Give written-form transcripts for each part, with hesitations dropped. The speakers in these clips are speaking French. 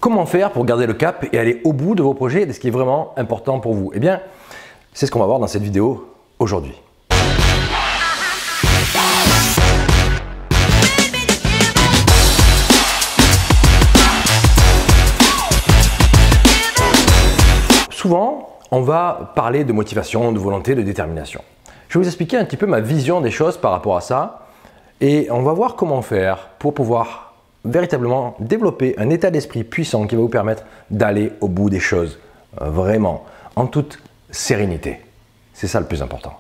comment faire pour garder le cap et aller au bout de vos projets et de ce qui est vraiment important pour vous? Eh bien, c'est ce qu'on va voir dans cette vidéo aujourd'hui. Souvent, on va parler de motivation, de volonté, de détermination. Je vais vous expliquer un petit peu ma vision des choses par rapport à ça et on va voir comment faire pour pouvoir véritablement développer un état d'esprit puissant qui va vous permettre d'aller au bout des choses, vraiment, en toute sérénité. C'est ça le plus important.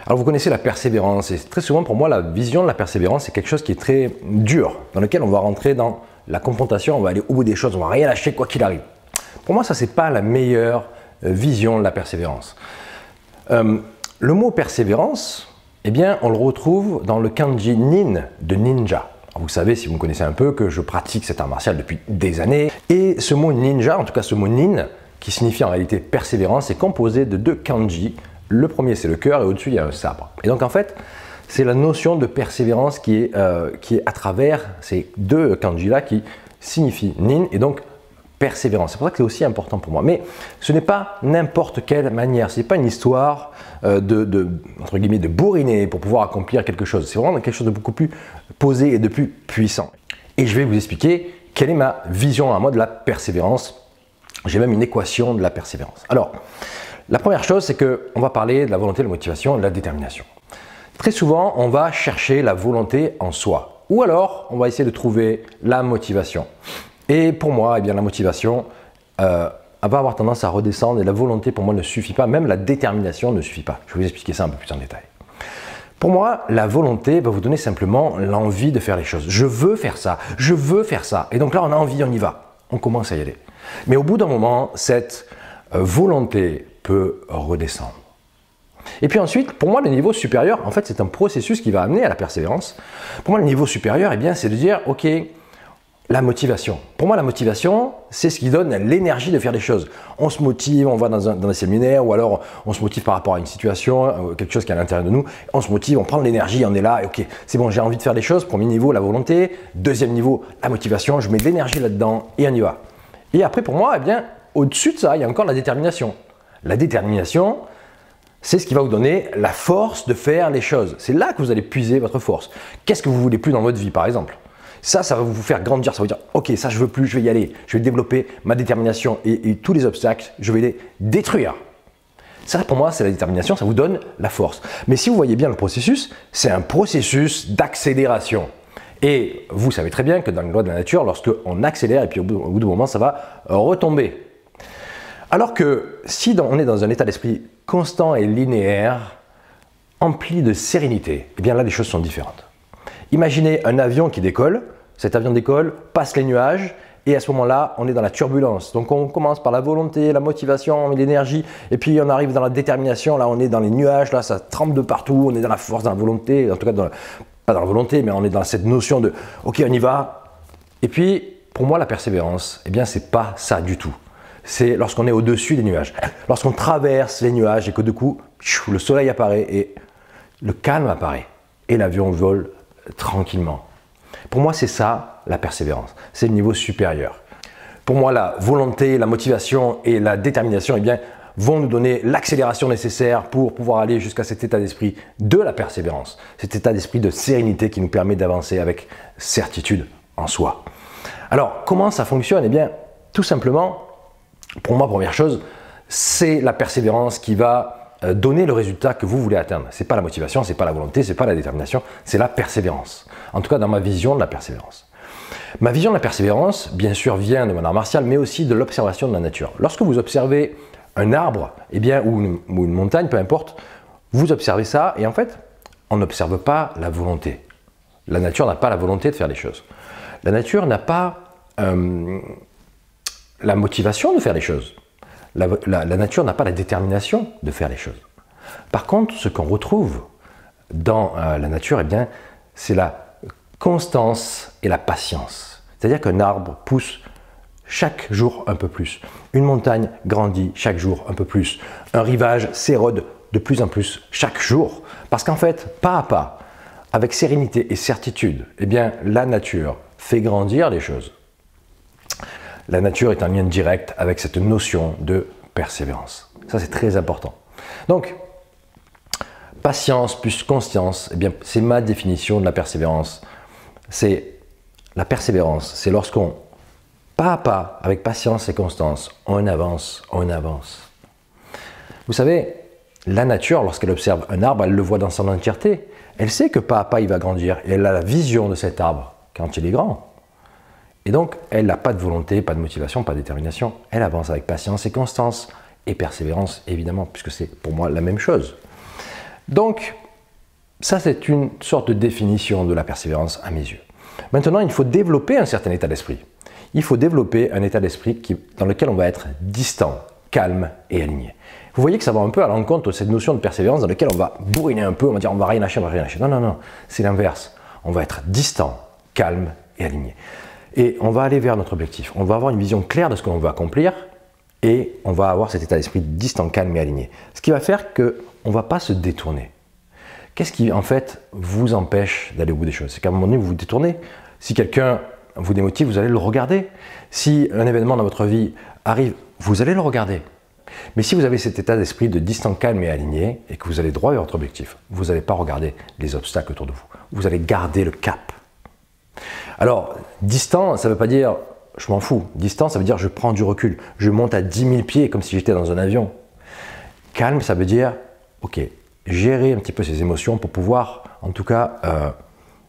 Alors vous connaissez la persévérance et très souvent pour moi la vision de la persévérance c'est quelque chose qui est très dur, dans lequel on va rentrer dans la confrontation, on va aller au bout des choses, on ne va rien lâcher quoi qu'il arrive. Pour moi ça c'est pas la meilleure vision de la persévérance. Le mot persévérance, eh bien on le retrouve dans le kanji nin de ninja. Alors vous savez, si vous me connaissez un peu, que je pratique cet art martial depuis des années. Et ce mot ninja, en tout cas ce mot nin, qui signifie en réalité persévérance, est composé de deux kanji. Le premier c'est le cœur et au-dessus il y a un sabre. Et donc en fait, c'est la notion de persévérance qui est à travers ces deux kanji là qui signifient nin et donc persévérance. C'est pour ça que c'est aussi important pour moi. Mais ce n'est pas n'importe quelle manière. Ce n'est pas une histoire entre guillemets, de bourriner pour pouvoir accomplir quelque chose. C'est vraiment quelque chose de beaucoup plus posé et de plus puissant. Et je vais vous expliquer quelle est ma vision à moi de la persévérance. J'ai même une équation de la persévérance. Alors, la première chose, c'est qu'on va parler de la volonté, de la motivation et de la détermination. Très souvent, on va chercher la volonté en soi. Ou alors, on va essayer de trouver la motivation. Et pour moi, eh bien, la motivation va avoir tendance à redescendre et la volonté pour moi ne suffit pas, même la détermination ne suffit pas. Je vais vous expliquer ça un peu plus en détail. Pour moi, la volonté va vous donner simplement l'envie de faire les choses. Je veux faire ça, je veux faire ça. Et donc là, on a envie, on y va. On commence à y aller. Mais au bout d'un moment, cette volonté peut redescendre. Et puis ensuite, pour moi, le niveau supérieur, en fait, c'est un processus qui va amener à la persévérance. Pour moi, le niveau supérieur, eh bien, c'est de dire, ok, la motivation. Pour moi, la motivation, c'est ce qui donne l'énergie de faire des choses. On se motive, on va dans un séminaire ou alors on se motive par rapport à une situation, quelque chose qui est à l'intérieur de nous. On se motive, on prend de l'énergie, on est là et ok, c'est bon, j'ai envie de faire des choses. Premier niveau, la volonté. Deuxième niveau, la motivation. Je mets de l'énergie là-dedans et on y va. Et après, pour moi, eh bien, au-dessus de ça, il y a encore la détermination. La détermination, c'est ce qui va vous donner la force de faire les choses. C'est là que vous allez puiser votre force. Qu'est-ce que vous voulez plus dans votre vie, par exemple? Ça va vous faire grandir, ça va vous dire « Ok, ça je veux plus, je vais y aller, je vais développer ma détermination et tous les obstacles, je vais les détruire. » Ça pour moi, c'est la détermination, ça vous donne la force. Mais si vous voyez bien le processus, c'est un processus d'accélération. Et vous savez très bien que dans les lois de la nature, lorsqu'on accélère et puis au bout d'un moment, ça va retomber. Alors que si on est dans un état d'esprit constant et linéaire, empli de sérénité, eh bien là les choses sont différentes. Imaginez un avion qui décolle, cet avion décolle, passe les nuages et à ce moment-là, on est dans la turbulence. Donc on commence par la volonté, la motivation, l'énergie et puis on arrive dans la détermination, là on est dans les nuages, là ça trempe de partout, on est dans la force, dans la volonté, en tout cas pas dans la volonté, mais on est dans cette notion de ok on y va. Et puis pour moi la persévérance, eh bien c'est pas ça du tout. C'est lorsqu'on est au-dessus des nuages, lorsqu'on traverse les nuages et que du coup le soleil apparaît et le calme apparaît et l'avion vole tranquillement. Pour moi, c'est ça la persévérance. C'est le niveau supérieur. Pour moi, la volonté, la motivation et la détermination eh bien, vont nous donner l'accélération nécessaire pour pouvoir aller jusqu'à cet état d'esprit de la persévérance. Cet état d'esprit de sérénité qui nous permet d'avancer avec certitude en soi. Alors, comment ça fonctionne? Eh bien, tout simplement, pour moi, première chose, c'est la persévérance qui va donner le résultat que vous voulez atteindre. Ce n'est pas la motivation, ce n'est pas la volonté, ce n'est pas la détermination, c'est la persévérance. En tout cas, dans ma vision de la persévérance. Ma vision de la persévérance, bien sûr, vient de mon art martial, mais aussi de l'observation de la nature. Lorsque vous observez un arbre, eh bien, ou une montagne, peu importe, vous observez ça et en fait, on n'observe pas la volonté. La nature n'a pas la volonté de faire les choses. La nature n'a pas la motivation de faire les choses. La nature n'a pas la détermination de faire les choses. Par contre, ce qu'on retrouve dans la nature, eh bien, c'est la constance et la patience. C'est-à-dire qu'un arbre pousse chaque jour un peu plus. Une montagne grandit chaque jour un peu plus. Un rivage s'érode de plus en plus chaque jour. Parce qu'en fait, pas à pas, avec sérénité et certitude, eh bien, la nature fait grandir les choses. La nature est en lien direct avec cette notion de persévérance. Ça, c'est très important. Donc, patience plus conscience, eh bien, c'est ma définition de la persévérance. C'est la persévérance, c'est lorsqu'on, pas à pas, avec patience et constance, on avance, on avance. Vous savez, la nature, lorsqu'elle observe un arbre, elle le voit dans son entièreté. Elle sait que pas à pas, il va grandir. Et elle a la vision de cet arbre quand il est grand. Et donc, elle n'a pas de volonté, pas de motivation, pas de détermination. Elle avance avec patience et constance et persévérance, évidemment, puisque c'est pour moi la même chose. Donc, ça, c'est une sorte de définition de la persévérance à mes yeux. Maintenant, il faut développer un certain état d'esprit. Il faut développer un état d'esprit dans lequel on va être distant, calme et aligné. Vous voyez que ça va un peu à l'encontre de cette notion de persévérance dans laquelle on va bourriner un peu, on va dire on va rien lâcher, on va rien lâcher. Non, non, non, c'est l'inverse. On va être distant, calme et aligné. Et on va aller vers notre objectif. On va avoir une vision claire de ce que l'on veut accomplir et on va avoir cet état d'esprit distant, calme et aligné. Ce qui va faire qu'on ne va pas se détourner. Qu'est-ce qui, en fait, vous empêche d'aller au bout des choses? C'est qu'à un moment donné, vous vous détournez. Si quelqu'un vous démotive, vous allez le regarder. Si un événement dans votre vie arrive, vous allez le regarder. Mais si vous avez cet état d'esprit de distant, calme et aligné et que vous allez droit vers votre objectif, vous n'allez pas regarder les obstacles autour de vous. Vous allez garder le cap. Alors, distant, ça ne veut pas dire je m'en fous. Distant, ça veut dire je prends du recul. Je monte à 10 000 pieds comme si j'étais dans un avion. Calme, ça veut dire ok, gérer un petit peu ses émotions pour pouvoir, en tout cas,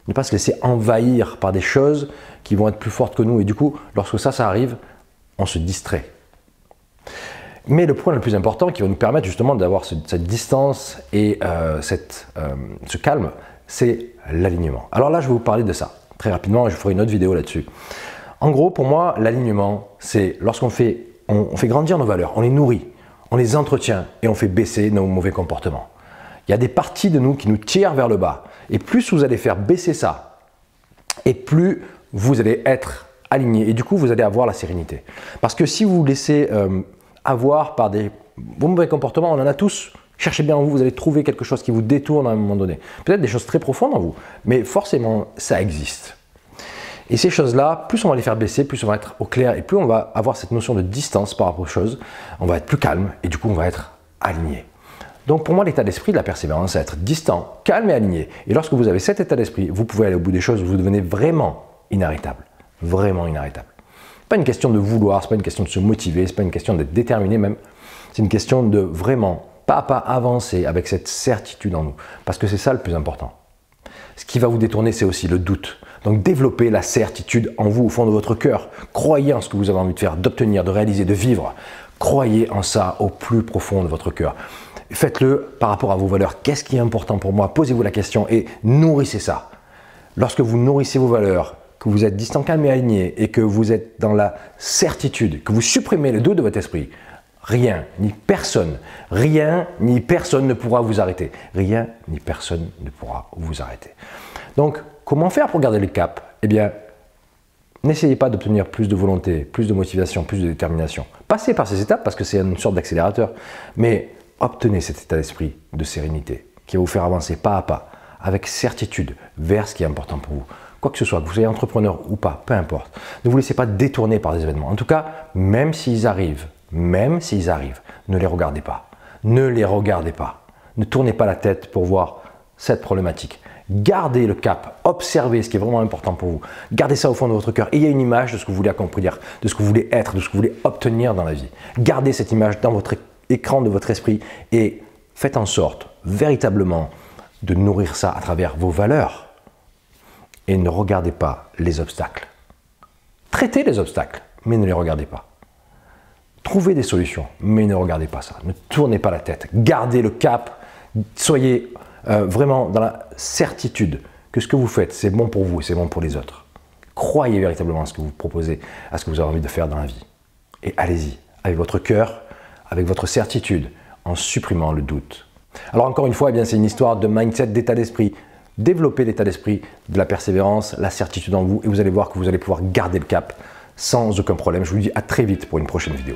ne pas se laisser envahir par des choses qui vont être plus fortes que nous. Et du coup, lorsque ça arrive, on se distrait. Mais le point le plus important qui va nous permettre justement d'avoir cette distance et ce calme, c'est l'alignement. Alors là, je vais vous parler de ça très rapidement et je ferai une autre vidéo là-dessus. En gros, pour moi, l'alignement, c'est lorsqu'on fait grandir nos valeurs, on les nourrit, on les entretient et on fait baisser nos mauvais comportements. Il y a des parties de nous qui nous tirent vers le bas. Et plus vous allez faire baisser ça, et plus vous allez être aligné. Et du coup, vous allez avoir la sérénité. Parce que si vous vous laissez avoir par vos mauvais comportements, on en a tous. Cherchez bien en vous, vous allez trouver quelque chose qui vous détourne à un moment donné. Peut-être des choses très profondes en vous, mais forcément, ça existe. Et ces choses-là, plus on va les faire baisser, plus on va être au clair et plus on va avoir cette notion de distance par rapport aux choses, on va être plus calme et du coup, on va être aligné. Donc pour moi, l'état d'esprit de la persévérance, c'est être distant, calme et aligné. Et lorsque vous avez cet état d'esprit, vous pouvez aller au bout des choses, vous devenez vraiment inarrêtable. Vraiment inarrêtable. Ce n'est pas une question de vouloir, ce n'est pas une question de se motiver, ce n'est pas une question d'être déterminé même. C'est une question de vraiment, pas à pas, avancer avec cette certitude en nous. Parce que c'est ça le plus important. Ce qui va vous détourner, c'est aussi le doute. Donc développez la certitude en vous, au fond de votre cœur. Croyez en ce que vous avez envie de faire, d'obtenir, de réaliser, de vivre. Croyez en ça au plus profond de votre cœur. Faites-le par rapport à vos valeurs. Qu'est-ce qui est important pour moi? Posez-vous la question et nourrissez ça. Lorsque vous nourrissez vos valeurs, que vous êtes distant, calme et aligné et que vous êtes dans la certitude, que vous supprimez le doute de votre esprit, rien ni personne ne pourra vous arrêter. Rien ni personne ne pourra vous arrêter. Donc, comment faire pour garder le cap? Eh bien, n'essayez pas d'obtenir plus de volonté, plus de motivation, plus de détermination. Passez par ces étapes parce que c'est une sorte d'accélérateur. Mais obtenez cet état d'esprit de sérénité qui va vous faire avancer pas à pas, avec certitude, vers ce qui est important pour vous. Quoi que ce soit, que vous soyez entrepreneur ou pas, peu importe. Ne vous laissez pas détourner par des événements. En tout cas, même s'ils arrivent, ne les regardez pas. Ne les regardez pas. Ne tournez pas la tête pour voir cette problématique. Gardez le cap, observez ce qui est vraiment important pour vous. Gardez ça au fond de votre cœur. Ayez une image de ce que vous voulez accomplir, de ce que vous voulez être, de ce que vous voulez obtenir dans la vie. Gardez cette image dans votre écran de votre esprit et faites en sorte véritablement de nourrir ça à travers vos valeurs. Et ne regardez pas les obstacles. Traitez les obstacles, mais ne les regardez pas. Trouvez des solutions, mais ne regardez pas ça. Ne tournez pas la tête. Gardez le cap. Soyez vraiment dans la certitude que ce que vous faites, c'est bon pour vous et c'est bon pour les autres. Croyez véritablement à ce que vous proposez, à ce que vous avez envie de faire dans la vie. Et allez-y, avec votre cœur, avec votre certitude, en supprimant le doute. Alors encore une fois, eh bien, c'est une histoire de mindset, d'état d'esprit. Développez l'état d'esprit, de la persévérance, la certitude en vous et vous allez voir que vous allez pouvoir garder le cap sans aucun problème. Je vous dis à très vite pour une prochaine vidéo.